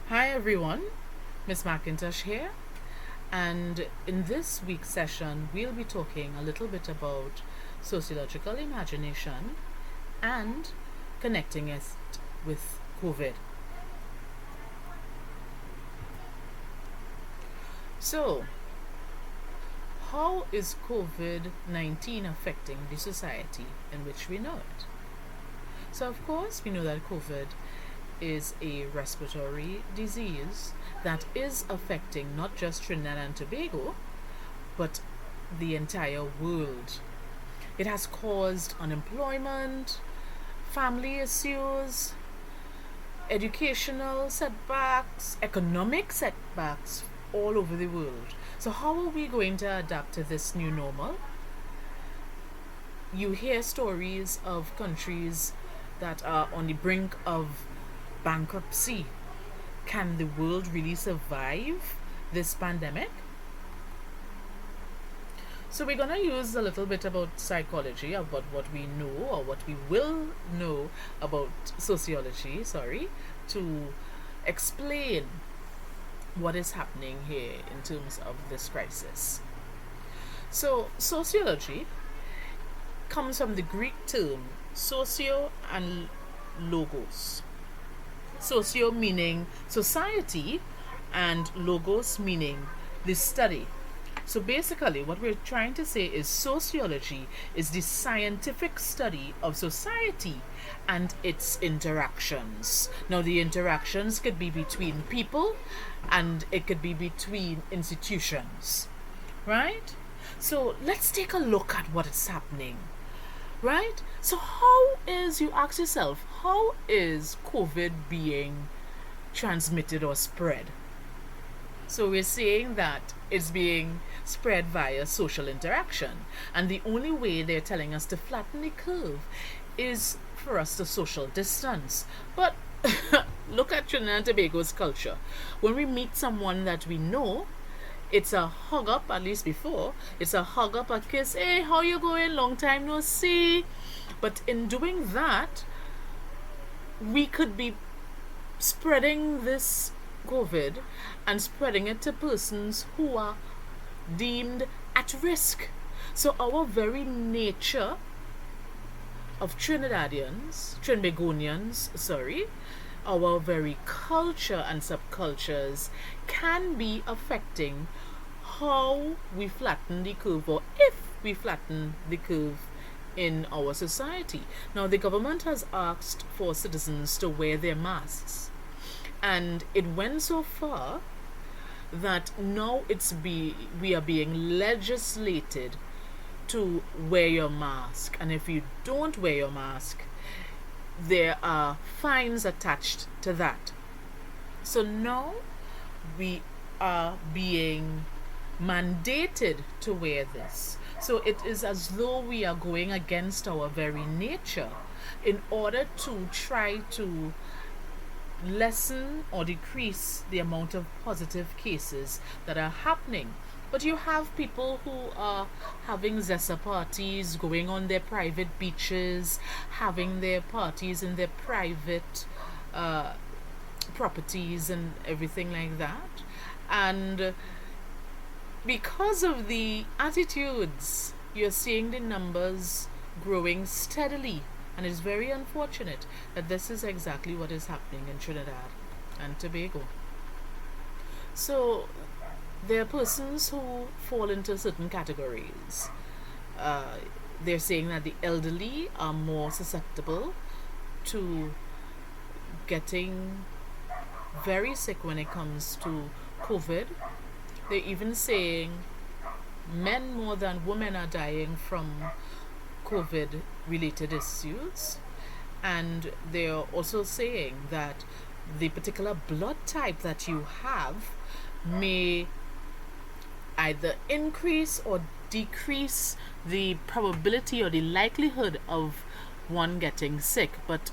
Hi everyone, Miss McIntosh here, and in this week's session, we'll be talking a little bit about sociological imagination and connecting it with COVID. So, how is COVID 19 affecting the society in which we know it? So, of course, we know that COVID is a respiratory disease that is affecting not just Trinidad and Tobago, but the entire world. It has caused unemployment, family issues, educational setbacks, economic setbacks all over the world. So, how are we going to adapt to this new normal? You hear stories of countries that are on the brink of bankruptcy. Can the world really survive this pandemic? So we're going to use a little bit about psychology, about what we know or what we will know about sociology, to explain what is happening here in terms of this crisis. So sociology comes from the Greek term socio and logos. Socio meaning society and logos meaning the study. So basically, what we're trying to say is sociology is the scientific study of society and its interactions. Now, the interactions could be between people and it could be between institutions, right? So let's take a look at what is happening, right? So, you ask yourself, how is COVID being transmitted or spread? So we're saying that it's being spread via social interaction. And the only way they're telling us to flatten the curve is for us to social distance. But look at Trinidad and Tobago's culture. When we meet someone that we know, it's a hug up, at least before. It's a hug up, a kiss. Hey, how you going? Long time no see. But in doing that, we could be spreading this COVID and spreading it to persons who are deemed at risk. So our very nature of Trinbagonians, our very culture and subcultures can be affecting how we flatten the curve or if we flatten the curve in our society. Now, the government has asked for citizens to wear their masks, and it went so far that now we are being legislated to wear your mask, and if you don't wear your mask, there are fines attached to that. So now we are being mandated to wear this. So it is as though we are going against our very nature in order to try to lessen or decrease the amount of positive cases that are happening. But you have people who are having Zessa parties, going on their private beaches, having their parties in their private properties and everything like that. And because of the attitudes, you're seeing the numbers growing steadily. And it's very unfortunate that this is exactly what is happening in Trinidad and Tobago. So there are persons who fall into certain categories. They're saying that the elderly are more susceptible to getting very sick when it comes to COVID. They're even saying men more than women are dying from COVID related issues. And they're also saying that the particular blood type that you have may either increase or decrease the probability or the likelihood of one getting sick. But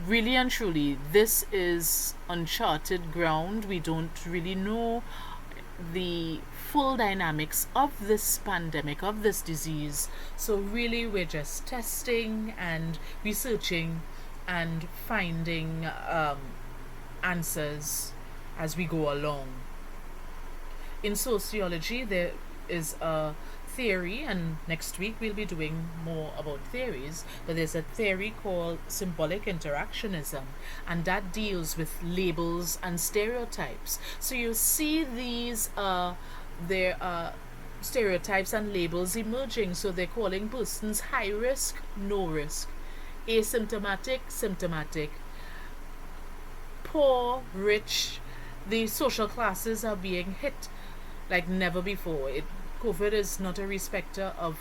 really and truly, this is uncharted ground. We don't really know the full dynamics of this pandemic, of this disease. So really we're just testing and researching and finding answers as we go along. In sociology, there is a theory, and next week we'll be doing more about theories, but there's a theory called symbolic interactionism, and that deals with labels and stereotypes. So you see these there are stereotypes and labels emerging. So they're calling persons high risk, no risk, asymptomatic, symptomatic, poor, rich. The social classes are being hit like never before. COVID is not a respecter of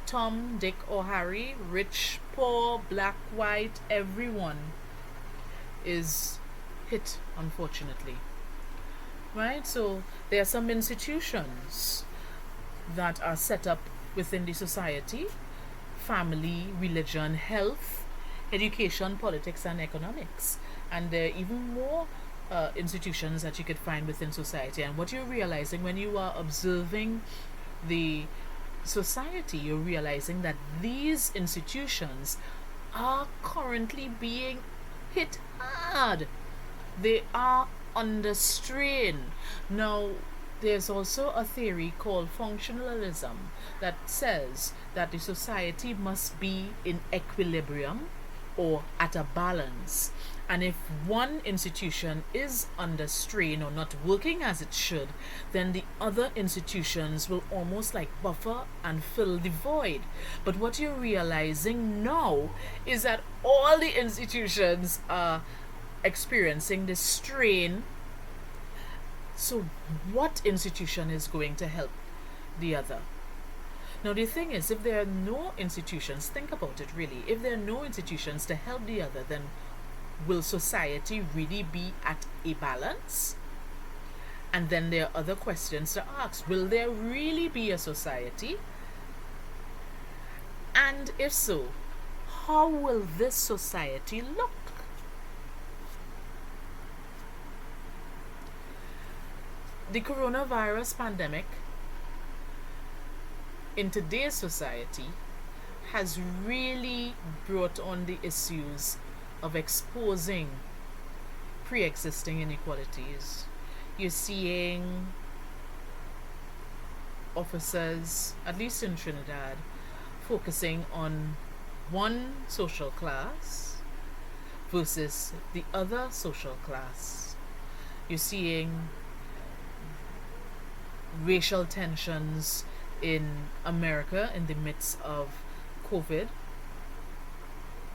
Tom, Dick, or Harry. Rich, poor, black, white, everyone is hit, unfortunately. Right? So there are some institutions that are set up within the society: family, religion, health, education, politics, and economics. And there are even more institutions that you could find within society. And what you're realizing when you are observing the society, you're realizing that these institutions are currently being hit hard. They are under strain. Now, there's also a theory called functionalism that says that the society must be in equilibrium or at a balance. And if one institution is under strain or not working as it should, then the other institutions will almost like buffer and fill the void. But what you're realizing now is that all the institutions are experiencing this strain. So, what institution is going to help the other? Now, the thing is, if there are no institutions, think about it really, if there are no institutions to help the other, then will society really be at a balance? And then there are other questions to ask. Will there really be a society? And if so, how will this society look? The coronavirus pandemic in today's society has really brought on the issues of exposing pre-existing inequalities. You're seeing officers, at least in Trinidad, focusing on one social class versus the other social class. You're seeing racial tensions in America in the midst of COVID.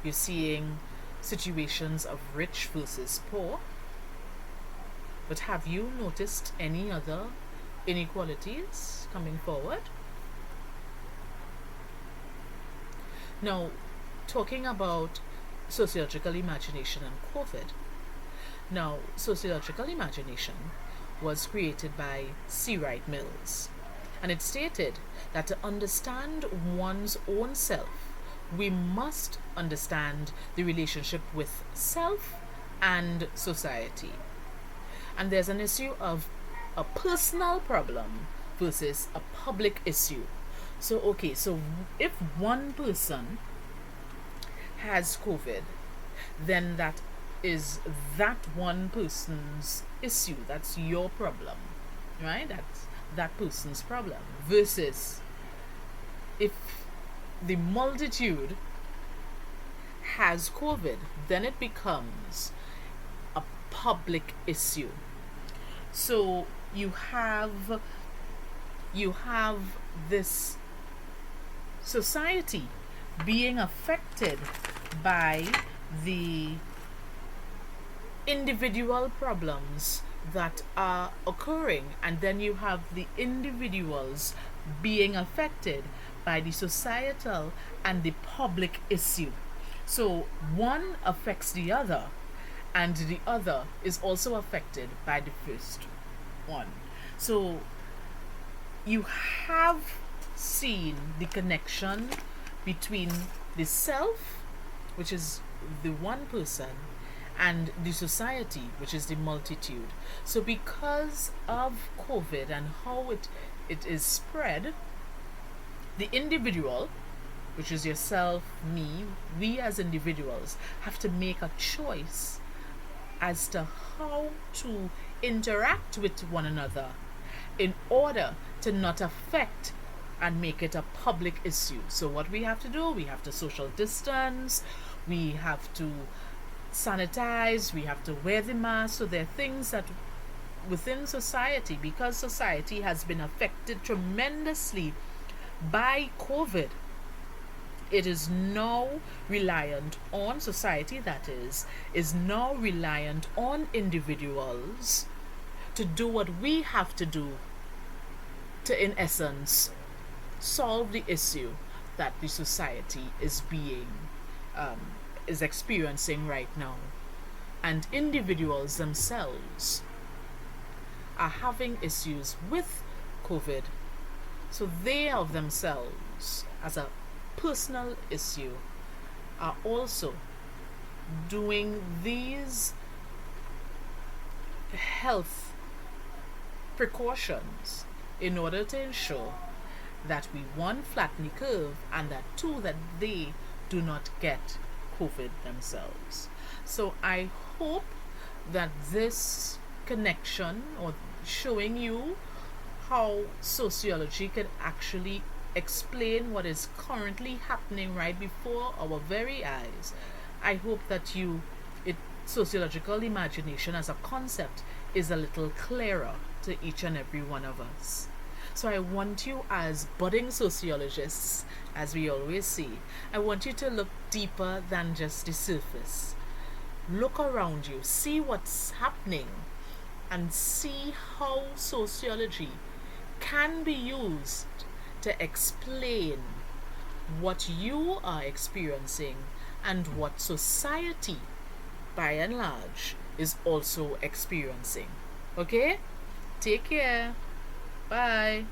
You're seeing situations of rich versus poor. But have you noticed any other inequalities coming forward? Now, talking about sociological imagination and COVID. Now, sociological imagination was created by C. Wright Mills, and it stated that to understand one's own self, we must understand the relationship with self and society. And there's an issue of a personal problem versus a public issue. So, okay, so if one person has COVID, then that is that one person's issue. That's your problem, right? That's that person's problem. Versus if the multitude has COVID, then it becomes a public issue. So you have this society being affected by the individual problems that are occurring, and then you have the individuals being affected by the societal and the public issue. So one affects the other, and the other is also affected by the first one. So you have seen the connection between the self, which is the one person, and the society, which is the multitude. So because of COVID and how it is spread, the individual, which is yourself, me, we as individuals have to make a choice as to how to interact with one another in order to not affect and make it a public issue. So, what we have to do, we have to social distance, we have to sanitize, we have to wear the mask. So, there are things that within society, because society has been affected tremendously by COVID, it is now reliant on society, that is now reliant on individuals to do what we have to do to, in essence, solve the issue that the society is um, is experiencing right now. And individuals themselves are having issues with COVID. So they of themselves, as a personal issue, are also doing these health precautions in order to ensure that we, one, flatten the curve, and that two, that they do not get COVID themselves. So I hope that this connection, or showing you how sociology can actually explain what is currently happening right before our very eyes, I hope that sociological imagination as a concept is a little clearer to each and every one of us. So I want you, as budding sociologists, as we always say, I want you to look deeper than just the surface. Look around you, see what's happening, and see how sociology can be used to explain what you are experiencing and what society, by and large, is also experiencing. Okay? Take care. Bye.